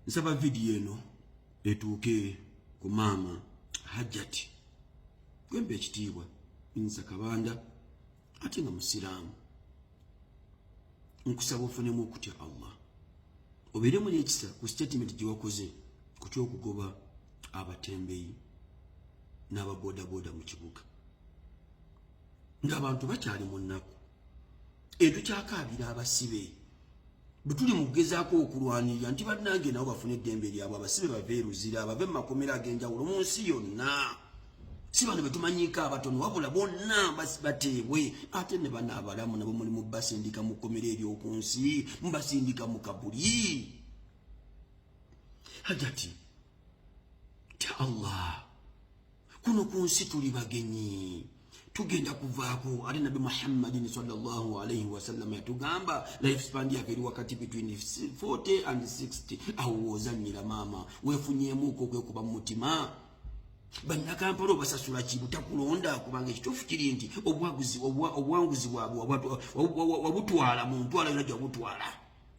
nsaba video eno etuuke ku maama Hajjati Gwemba ekitiibwa Minsa Kabanda ate nga musiraamu. Nkusaba ofunemu okutya Allah, obeeremu n'ekisa ku statement gye wakoze ku ky'okugoba abatembeeyi n'ababoodabooda mu kibuga ng'abantu bakyali mu nnaku. Tukyakaabira abasibe bwe tuli mu kugezaako okulwanirira nti bannange nabo bafune eddembe lyabwe, abasibe bave eruzira, bave mu makomera ag'enjawulo mu nsi yonna. Si bano betumanyiika abatono wabula bonna bateebwe, ate ne bano abalamu nabo mulimu basindika mu kkomera ery'oku nsi, mubasindika mu kabuli. Hajjati, tya Allah, kuno ku nsi tuli bagenyi, tugenda kuvaako. Ate Nabi Muhammadin sallallahu alayhi wa sallam yatugamba life span yake eri wakati between 40 and 60. Awo ozannyira maama weefunyeemuuko okwekuba mu mutima. Bannakampala obasasula ki butakulonda? Kubanga ekituufu kiri nti obuwanguzi bwabwe wabutwala mu ntwala yonna gy'obutwala,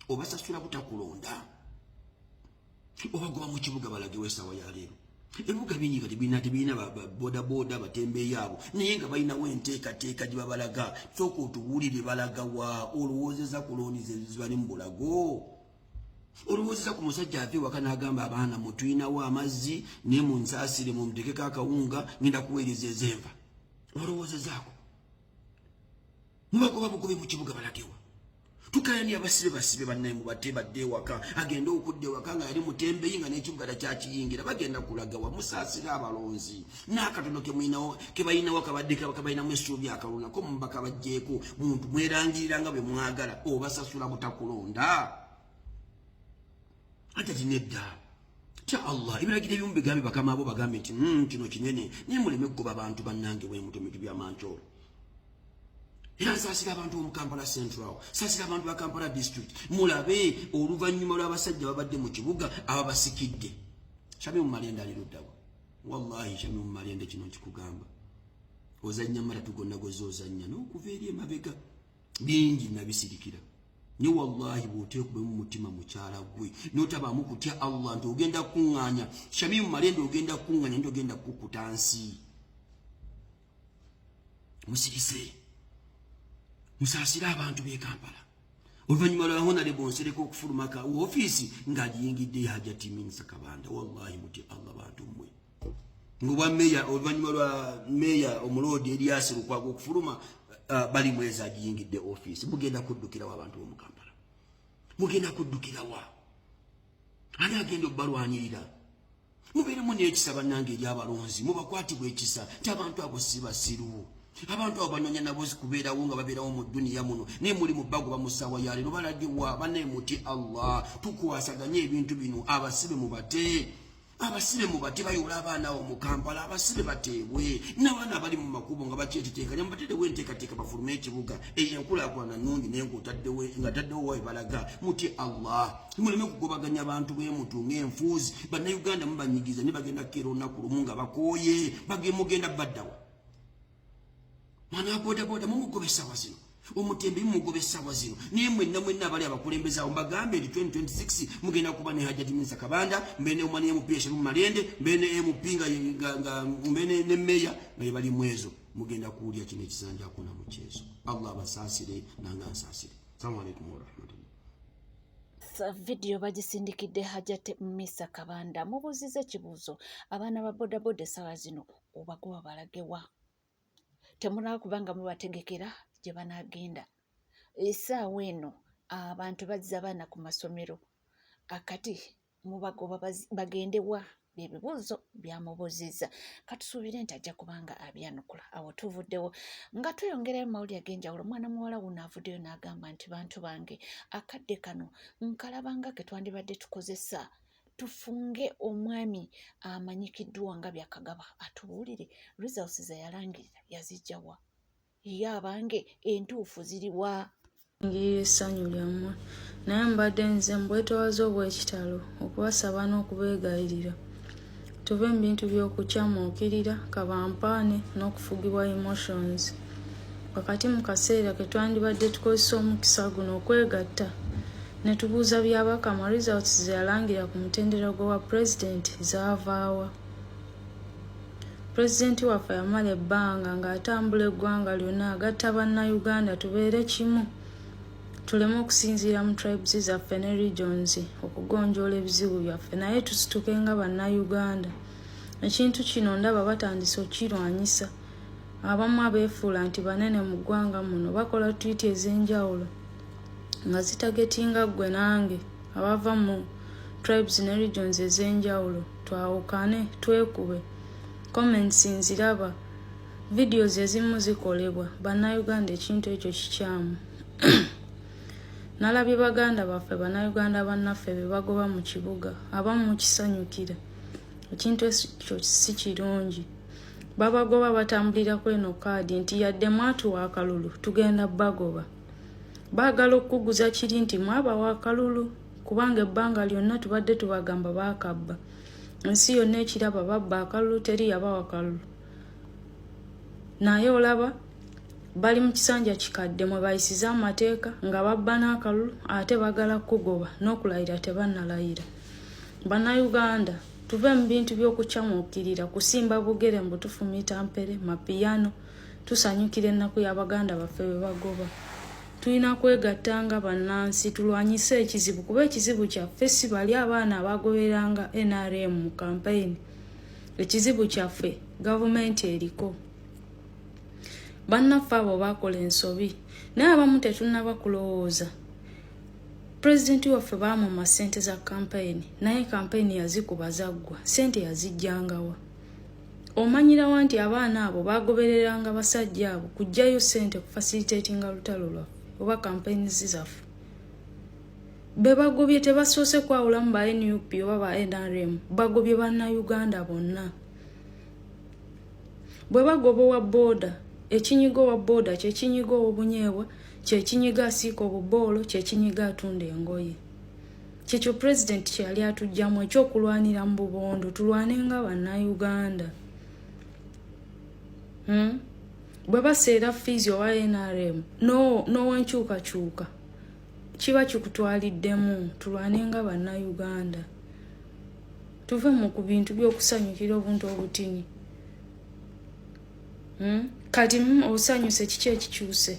obasasula butakulonda. Obagoba mu kibuga balagewo essaawa ya leero. Ebibuga bingi kati tebirina boodabooda batembeeyi abo, naye nga balinawo enteekateeka gye babalaga. Sooka otubuulire balaga wa? Olowoozeza ku looni ze zibali mu bulago? Olowoozeza ku musajja ave waka n'agamba abaana mutuyinawo amazzi naye munsaasire mumutekeko akawunga ngenda kuweereza ez'enva? Olowoozezaako? Mubagoba bugobe mu kibuga balagewa. Tukayani abasibe basibe bannaye mubate badde ewaka, agenda okudda ewaka nga yali mutembeeyi nga n'ekibuga takyakiyingira, bagenda kulaga wa? Musaasire abalonzi. N'akatono ke balinawo kabalinamu essuubi akalunako mubaka bajjeeko, muntu mwerangirira nga bwe mwagala, obasasula butakulonda. Ate tinedda tya Allah, ebiragiro ebimu bigambe bakama abo bagambe nti kino kinene, naye muleme kugoba abantu bannange bwe muto bintu by'amancoolo. Era nsaasira abantu mu Kampala Central, saasira abantu ba Kampala District. Mulabe oluvannyuma lw'abasajja babadde mu kibuga ababasikidde. Shamim Malende ali luddawa. Wallahi Shamim Malende kino kikugamba. Ozannya mara tugonna gozo ozannya n'okuva eri emabega. Bingi nabisirikira. Ni wallahi bw'oteekube mu mutima mukyala gwe n'otabaamu kutya Allah nti ogenda kuŋŋaanya. Shamim Malende ogenda kuŋŋaanya nti ogenda kukuta nsi. Musirise. Musaasira abantu b'e Kampala. Oluvannyuma lwa Honorable Nsereko okufuluma ka ofiisi ng'agiyingidde Hajjati Minsa Kabanda. Wallahi muti Allah bantu mmwe. Ng'obwa meya, oluvannyuma lwa meya omuloodi Erias Lukwago okufuluma bali mwezi agiyingidde ofiisi. Mugenda kuddukira wa abantu b'omu Kampala? Mugenda kuddukira wa? Ani agenda obbalwanirira? Mubeeremu n'ekisa bannange eri abalonzi, mubakwatibwa ekisa nti abantu abo si basiru. Abantu abo banoonya nabo kubeerawo nga babeerawo mu dduniya muno, naye muli mu bagoba mu ssaawa ya leero balagiwa. Bannaye muti Allah, tukwasaganye ebintu bino. Abasibe mubate, abasibe mubate bayola abaana abo mu Kampala. Abasibe bateebwe, n'abaana bali mu makubo nga bakyeteteekanya mubateerewo enteekateeka bafulume ekibuga. Eyo enkulaakulana nnungi naye nga taddewo wawe balaga. Muti Allah, muleme kugobaganya abantu bwe mutu ng'enfuuzi. Bannayuganda mubanyigiza ne bagenda kukeera olunaku lumu nga bakooye mugenda baddawa. Mwana boda mumugobe essaawa zino, omutembeeyi mumugobe essaawa zino. Naye mwenna abali abakulembeze awo mbagambe nti 2026 mugenda kuba ne Hajjati Minsa Kabanda, mbene omwana MP Shamim Malende, mbene MP nga mbene ne meya nga bali mwezo. Mugenda kuwulira kino ekisanja akuna muchezo. Allah abasaasire nanga nsaasire. Assalamu alaikum wa rahmatullah. Video bagisindikidde Hajjati Minsa Kabanda. Mubuuzize ekibuuzo, abaana ba bodaboda essaawa zino obagoba balagewa? Temulaba kubanga mubategekera gye banaagenda. Essaawa eno abantu bazza abaana ku masomero, akati mubagoba bagendewa? Byebibuuzo byamubuuzizza. Katusuubire nti ajja kubanga abyanukula. Awo tuvuddewo nga tweyongerayo mawulire ag'enjawulo. Mwana muwala wuno avuddeyo n'agamba nti bantu bange, akadde kano nkalabanga ke twandibadde tukozesa tufunge omwami amanyikiddwa nga byakagaba. Atubuulire results ze yalangirira yazijjawa? Ye abange entuufu ziriwa? Ngiye essanyu lyammwe, naye mbadde nze mbwetoowaze obw'ekitalo okubasaba n'okubeegayirira tuve mu bintu by'okukyamuukirira, kabampaane n'okufugibwa emotions. Wakati mu kaseera ke twandibadde tukozesa omukisa guno okwegatta ne tubuuza byabakama results zeyalangira ku mutendera gwa president zaavaawa. Pulezidenti waffe yamala ebbanga ng'atambula eggwanga lyonna agatta bannayuganda tubeere kimu, tuleme okusinziira mu tribes zaffe ne regions okugonjoola ebizibu byaffe, naye tusituke nga bannayuganda. Ekintu kino ndaba batandise okirwanyisa. Abamu abeefuula nti banene mu ggwanga muno bakola twiiti ez'enjawulo nga zitagetinga ggwe nange abava mu tribes ne regions ez'enjawulo. Twawukane, twekube. Comments nziraba, videos ezimu zikolebwa. Bannayuganda ekintu ekyo kikyamu. Nalabye baganda baffe bannayuganda bannaffe be bagoba mu kibuga, abamu mukisanyukira. Ekintu ekyo si kirungi. Babagoba batambulira ku eno kaadi nti yadde mwatuwa akalulu tugenda bagoba. Baagala okuguza kiri nti mwabawa akalulu kubanga ebbanga lyonna tubadde tubagamba baakabba. Ensi yonna ekiraba babba akalulu, teri yabawa akalulu. Naye olaba bali mu kisanja kikadde mwe bayisiza amateeka nga babba n'akalulu ate bagala kugoba n'okulayira tebannalayira. Bannayuganda tuve mu bintu by'okukyamuukirira, kusimba bugere mbu tufumita mpere, mapiyano, tusanyukira ennaku y'abaganda baffe be bagoba. Tulina kwegatta nga bannansi tulwanyise ekizibu, kuba ekizibu kyaffe si bali abaana abagoberanga NRM mu campaign. Ekizibu kyaffe gavumenti eriko. Bannaffe abo bakola ensobi naye abamu tetunnaba kulowooza. Pulezidenti waffe baamuma ssente za campaign naye campaign yazikuba zaggwa, ssente yazijjangawa. Omanyirawa nti abaana abo bagobereranga basajja abo kujjayo ssente ku facilitatinga lutalo lwaffe oba campaign zaffe. Be bagobye tebasoose kwawulamu ba NUP oba ba NRM, bagobye bannayuganda bonna. Bwe bagoba owa booda, ekinyigo owa booda kyekinyigo obunyeebwa, kyekinyiga asiika obuboolo, kyekinyiga atunda engoye. Kyekyo pulezidenti kyali atugjamu ekyokulwanira mu bubondo, tulwane nga bannayuganda. Bwe baseera fiizi owa NRM n'owenkyukakyuka kiba kikutwaliddemu, tulwane nga bannayuganda. Tuve mu ku bintu by'okusanyukira obuntu obutini. Kati osanyuse kiki ekikyuse?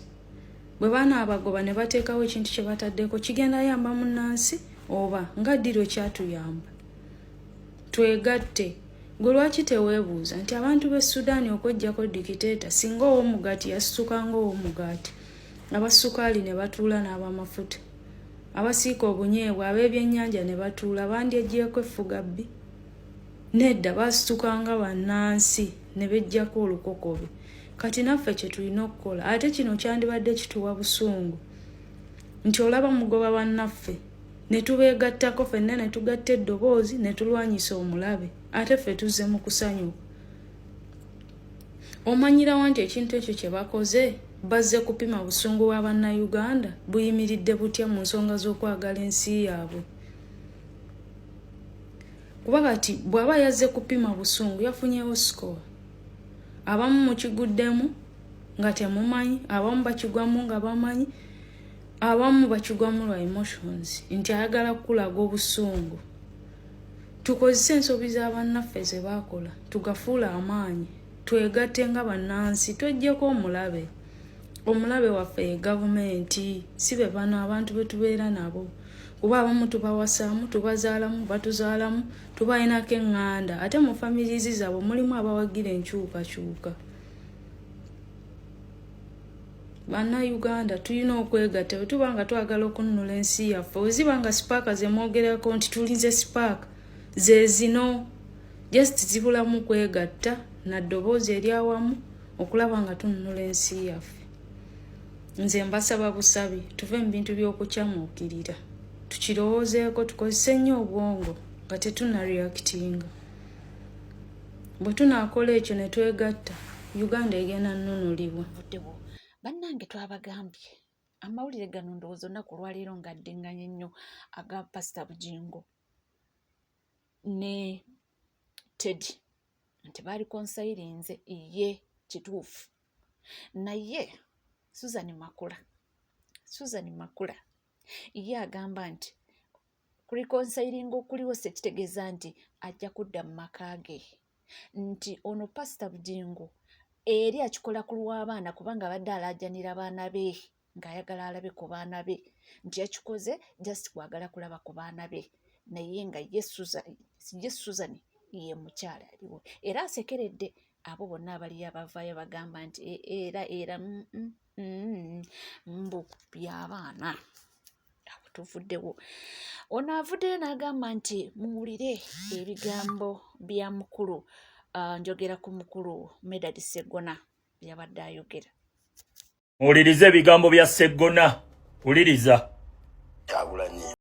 Bwe baana abagoba ne bateekawo ekintu kye bataddeko kigenda yamba munnansi oba nga ddiro kyatuyamba? Twegatte. Gwe lwaki teweebuuza nti abantu b'e Sudaani okuggyako dikiteeta singa ow'omugaati yasitukanga ow'omugaati, abasukaali ne batuula n'abamafuta, abasiika obunyeebwa, ab'ebyennyanja ne batuula, bandyeggyeko effugabbi? Nedda, baasitukanga bannansi ne bejjako olukokobe. Kati naffe kye tulina okukola, ate kino kyandibadde kituwa busungu nti olaba mugoba bannaffe ne tubeegattako ffenna ne tugatta eddoboozi ne tulwanyisa omulabe, ate ffe tuzze mu kusanyuka. Omanyirawo nti ekintu ekyo kye bakoze bazze kupima busungu bwa bannayuganda buyimiridde butya mu nsonga z'okwagala ensi yaabwe. Kuba kati bw'aba yazze kupima busungu yafunyewo sikowa. Abamu mukiguddemu nga temumanyi, abamu bakigwamu nga bamanyi, abamu bakigwamu lwa emotions nti ayagala kulaga obusungu. Tukozese ensobi z'abannaffe ze baakola tugafuula amaanyi, twegatte nga bannansi, tweggyeko omulabe. Omulabe waffe ye gavumenti, si be bano abantu be tubeera nabo. Kuba abamu tubawasaamu, tubazaalamu, batuzaalamu, tubayinako eŋŋanda, ate mu famirizi zaabwe mulimu abawagira enkyukakyuka. Bannayuganda tulina okwegatta bwe tuba nga twagala okunnula ensi yaffe. Weziba nga sipaaka ze mwogerako nti tulinze sipaaka ze zino, just zibulamu kwegatta na ddoboozi eryawamu okulaba nga tunnula ensi yaffe. Nze mbasaba busabi tuve mu bintu by'okukyamuukirira, tukirowoozeeko, tukozese nnyo obwongo nga tetunnareactinga. Bwe tunaakola ekyo ne twegatta, Uganda egenda nnunulibwa. Bannange twabagambye amawulire gano ndowooza olunaku lwaleero ng'addiŋŋanye nnyo aga Pastor Bujingo ne Teddy nti baali konsayirinze ye kituufu, naye Susan Makula ye agamba nti kulikonsayiringa okuliwo sekitegeeza nti ajja kudda mu maka ge, nti ono Pastor Bugingo eri akikola ku lw'abaana kubanga abadde alaajanira abaana be ng'ayagala alabe ku baana be, nti yakikoze just kwagala kulaba ku baana be, naye nga ye Susan ye mukyala aliwo era asekeredde abo bonna abali abavaayo bagamba nti era mbu by'abaana abo tuvuddewo. Ono avuddeyo n'agamba nti muwulire ebigambo bya mukulu, njogera ku mukulu Medard Sseggona byabadde ayogera. Muwulirize ebigambo bya Sseggona, wuliriza. Kyagulanyi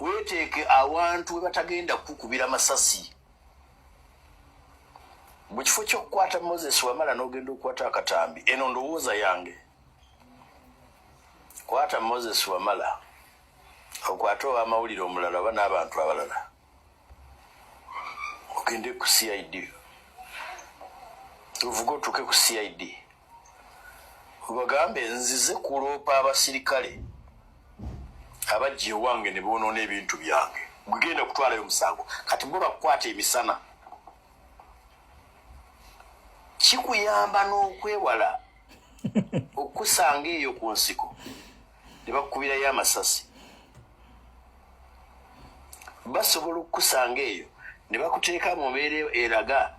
weteeke awantu we batagenda kukubira masasi. Mu kifo ky'okukwata Moses Wamala n'ogenda okukwata akatambi, eno ndowooza yange. Kwata Moses Wamala okwata ow'amawulire omulala oba n'abantu abalala, ogende ku CID, ovuga otuuke ku CID obagambe nzize kuloopa abasirikale abajja ewange ne boonoona ebintu byange, gugenda kutwalayo omusango, kati bo bakukwata emisana. Kikuyamba n'okwewala okusanga eyo ku nsiko ne bakukubirayo amasasi. Basobola okukusanga eyo ne bakuteeka mu mbeera eraga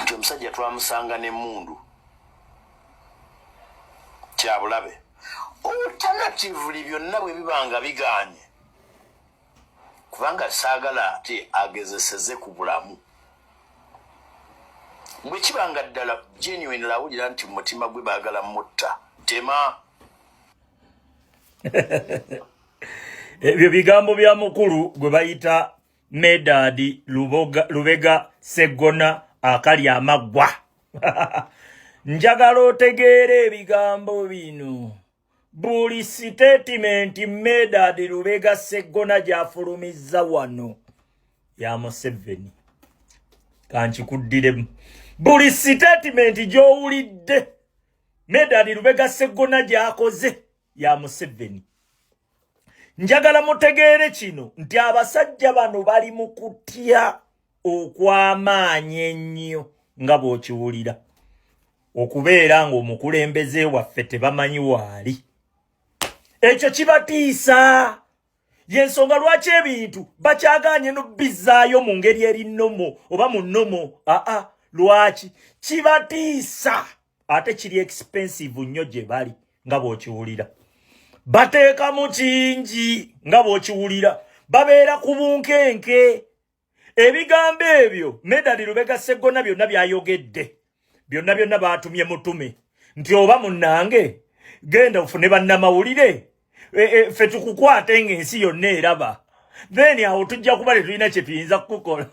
nti omusajja twamusanga n'emmundu. Kyabulabe. Alternatively byonna bwe bibanga biganye, kubanga saagala ate agezeseze ku bulamu. Bwe kibanga ddala genuine lawulira nti mutima gwe baagala mutta, tema. Ebyo bigambo bya mukulu gwe bayita Medard Lubega Sseggona akali amaggwa. Njagala otegeere ebigambo bino. Buli statement Medard Lubega Sseggona gy'afulumizza wano ya Museveni. Kankikuddiremu. Buli statement gy'owulidde Medard Lubega Sseggona gy'akoze ya Museveni. Njagala mutegeere kino nti abasajja bano bali mu kutya okw'amaanyi ennyo nga bw'okiwulira. Okubeera ng'omukulembeze waffe tebamanyi waali. Ekyo kibatiisa. Yensonga lwaki ebintu bakyagaanye n'obbizaayo mu ngeri eri nnomo oba mu nnomo. Lwaki? Kibatiisa. Ate kiri expensive nnyo gye bali nga bw'okiwulira. Bateekamu kingi nga bw'okiwulira. Babeera ku bunkenke. Ebigambo ebyo Medard Lubega Sseggona byonna byayogedde. Byonna baatumye mutume. Nti oba munnange genda ofune bannamawulire. Ffe tukukwate ng'ensi yonna eraba. Then awo tujja kuba tetulina kye tuyinza kukola.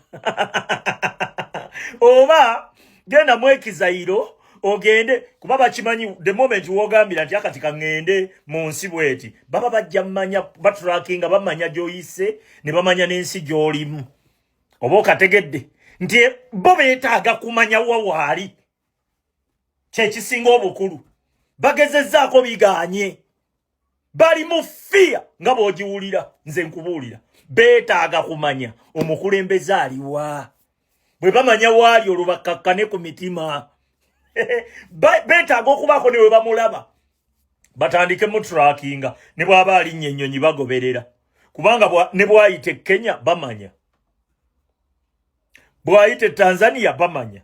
Oba genda mwekizayiro ogende kuba bakimanyi the moment wogambira nti akati kangende mu nsi bweti baba bajja mmanya batrackinga bamanya gy'oyise ne bamanya n'ensi gy'olimu. Oba okategedde nti bo beetaaga kumanya wawaali. Kyekisinga obukulu. Bagezezzaako biganye. Bali mu fiya nga bw'ogiwulira. Nze nkubuulira. Beetaaga kumanya omukulembeze aliwa. Bwe bamanya waali olwo bakkakkane ku mitima. Beetaaga okubaako ne we bamulaba. batandike mu trackinga ne bwaba ali nnyonyi bagoberera kubanga ne bwayite Kenya bamanya bwayite Tanzania bamanya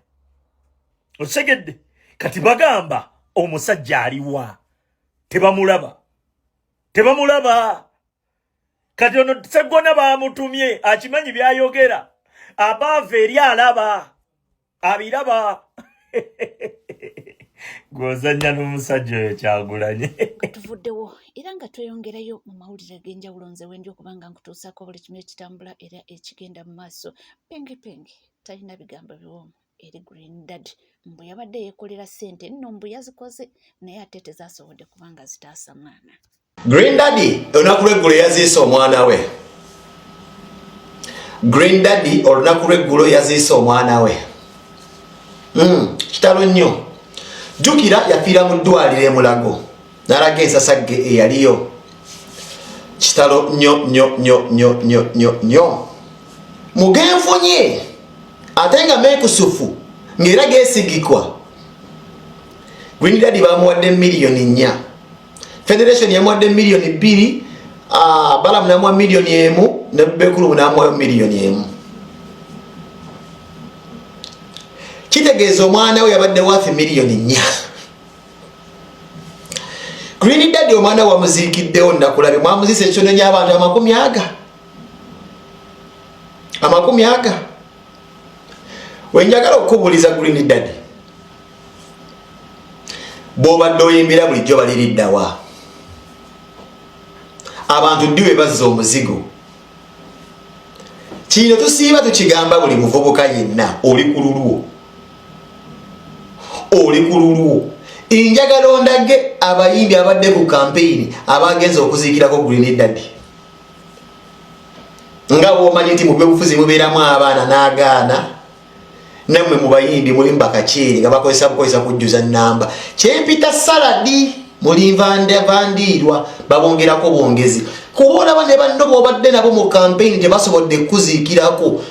osegedde kati bagamba omusajja aliwa tebamulaba kati ono Sseggona bamutumye akimanyi byayogera abava eri alaba abiraba gwozanya n'omusajja oyo Kyagulanyi tuvuddewo era nga tweyongerayo mu mawulire g'enjawulo nze wendi okubanga nkutuusaako buli kimu ekitambula era ekigenda mu maaso penge talina bigambo biwoomu eri Green Daddy mbu yabadde yeekolera ssente nno mbu yazikoze naye ate tezasobodde kubanga zitaasa mwana. Green Daddy olunaku lw'eggulo yaziisa omwana we. Green Daddy olunaku lw'eggulo yaziisa omwana we. Kitalo nnyo. Jukira yafiira mu ddwaliro e Mulago n'alaga ensasagge eyaliyo. Kitalo nnyo. Mugenfunye ate nga meekusufu ng'era geesigikwa. Green Daddy bamuwadde miliyoni 4. Federation yamuwadde miliyoni 2, Balamu namuwa miliyoni 1 ne Bekulu namuwa miliyoni 1. Kitegeeza omwana we yabadde wafi miliyoni 4. Green Daddy omwana wamuziikiddewo nakulabe mwamuziisa ekitono ny'abantu 50. Wenjagala okubuuliza Green Daddy bw'obadde oyimbira bulijjo baliriddawa abantu ddi we bazza omuzigo. Kino tusiiba tukigamba buli muvubuka yenna oli ku lulwo. Njagala ondage abayimbi abadde ku kampeyini abagenza okuziikirako Green Daddy. Nga bw'omanyi nti mu byobufuzi mubeeramu abaana n'agaana nammwe mu bayimbi mulimu bakaceeri nga bakozesa kujjuza nnamba. Kyempita saladi mulimva vandiirwa babongerako bwongezi. Kuba olaba ne banno bw'obadde nabo mu kampeyini tebasobodde kuziikirako.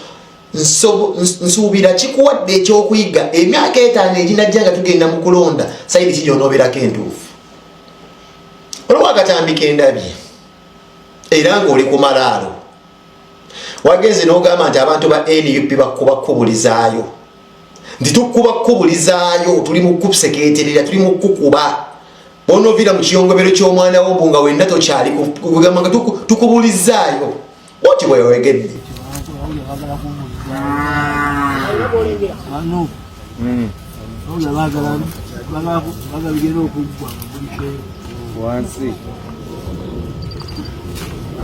Nsuubira kikuwadde ekyokuyiga emyaka 5 eginajja nga tugenda mu kulonda sayidi kigyonooberako entuufu. Olwo akatambika endabye era ng'oli ku malaalo wagenze n'ogamba nti abantu ba NUP bakubulizaayo nti tukubakubulizaayo tuli mu kusekeeterera tuli mu kukuba bonovira mu kiyongobero ky'omwana wo bunga wenna tokyali kugamba nga tukubulizaayo oti bwe yawegedde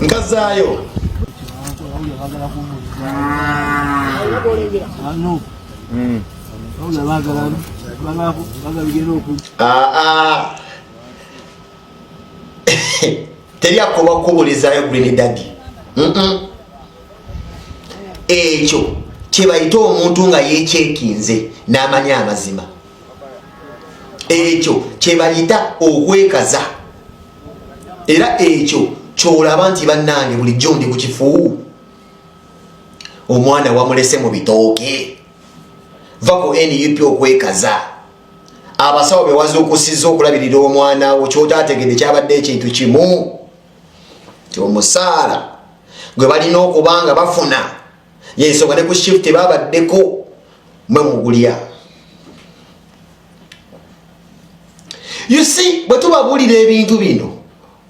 nkazaayo teri akubakubulizaayo Green Daddy. Ekyo kyebayita omuntu nga yeekyekinze n'amanya amazima. Ekyo kyebayita okwekaza. Era ekyo kyolaba nti bannange bulijjo ndi ku kifu. Omwana wamulese mu bitooke. Va ku NUP okwekaza. Abasawo be wazuukusizza okulabirira omwana wo kyotaategedde kyabadde ekintu kimu. Omusaala gwe balina okubanga bafuna yensonga ne ku shift babaddeko mwe mugulya. You see, bwe tubabuulira ebintu bino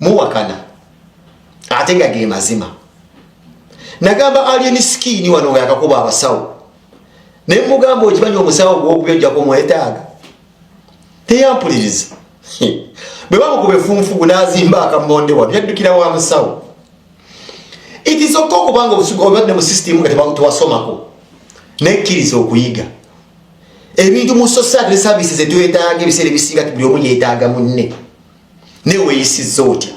muwakana ate nga ge mazima. Nagamba alien skin wano nga yakakuba abasawo naye mugamba okimanyi omusawo gw'okubya ojjako mwetaaga teyampuliriza. Bwe bamukuba effunfugu n'azimba akamonde wano yaddukira wa musawo. It is okay okubanga obadde mu system nga tewasomako nekkiriza okuyiga ebintu mu society services etwetaaga ebiseera ebisinga buli omu yeetaaga munne neweeyisizza otya.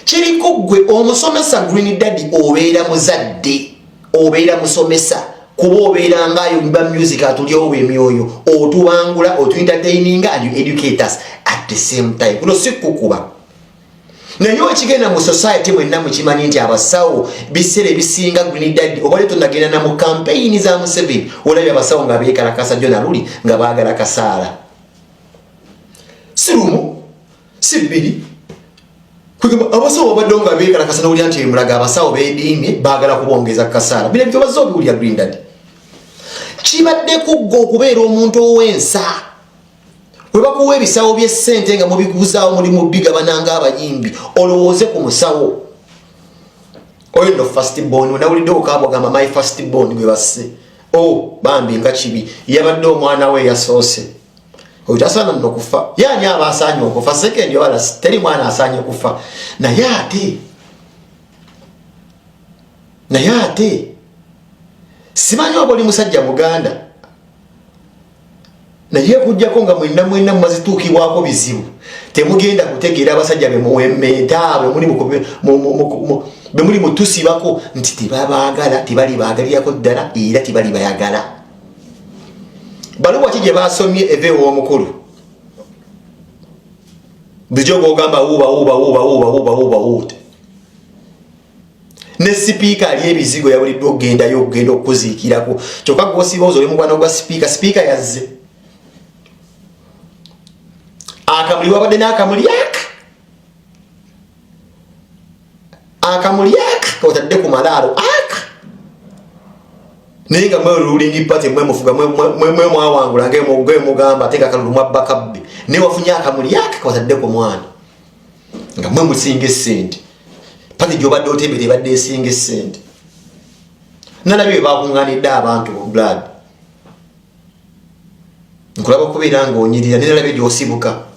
Kiriko gwe omusomesa Green Daddy obeera muzadde obeera musomesa kuba obeera ng'ayimba music atulyowo emyoyo otuwangula otuentertaininga and you educate us at the same time. Kuno si kukuba naye ekigenda mu society mwenna mukimanyi nti abasawo biseera ebisinga Green Daddy oba leto nagenda na mu kampeyini za Museveni olabye abasawo nga beekalakasa Jona Luli nga baagala kasaala. Si lumu si bbiri abasawo babadde nga beekalakasa n'owulira nti emulaga abasawo beediimye baagala kubongeza kasaala bino ebyo bazze obiwulira Grindad kibadde kugga okubeera omuntu ow'ensa bwe bakuwa ebisawo by'essente nga mubiguzaawo muli mu bigabana ng'abayimbi olowooze ku musawo oyo nno firstborn nawulidde okaabwa gamba my firstborn gwe basse bambi nga kibi yabadde omwana we yasoose oyo tasaana nno kufa yaani aba asaanye okufa sekendi wala teri mwana asaanye kufa naye ate simanyi oba oli musajja muganda naye kujjako nga mwenna mumazituukibwako bizibu temugenda kutegeera abasajja bemuwemmenta bemuli mutusibako nti tebabaagala tebali baagalirako ddala era tebali bayagala baluwa ki gye basomye eve ew'omukulu bulijjo bwogamba wuuba ne sipiika ali ebizigo yabuliddwa okugenda okukuziikirako kyokka gwosibooza oli mugwana gwa sipiika yazze akamuli wabadde n'akamuli aka kawotadde ku malaalo aka naye nga mwe ruling party mwe mufuga mwe mwawangula ng'emugamba ate nga kalulu mwabba kabbe naye wafunye akamuli aka kawotadde ku mwana nga mwe musinga essente pati gy'obadde otembe tebadde esinga essente nalabye bakuŋŋaanidde abantu blood nkulaba okubeera ng'onyirira nenalabye gy'osibuka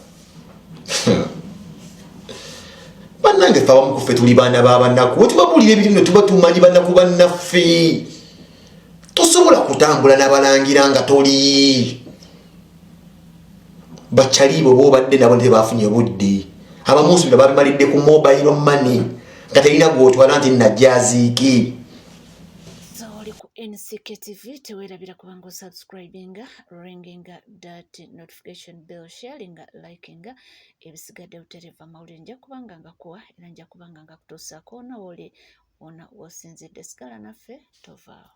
bannange fe abamu ku ffe tuli baana b'abanaku wetubabuulira ebintu tuba tumanyi banaku bannaffe tosobola kutambula n'abalangira nga toli bakyaliibo boobadde nabo tebafunye budde abamu nsubira babimalidde ku mobile money nga terina gwotwala nti najjaziiki oli ku NCK TV teweerabira kubanga osubscribinga ringinga that notification bell sharinga likinga ebisigadde butereva mawulire nja kubanga nga kuwa era nja kubanga nga kutuusaako ona woli ona wosinzidde sigala naffe tovaawo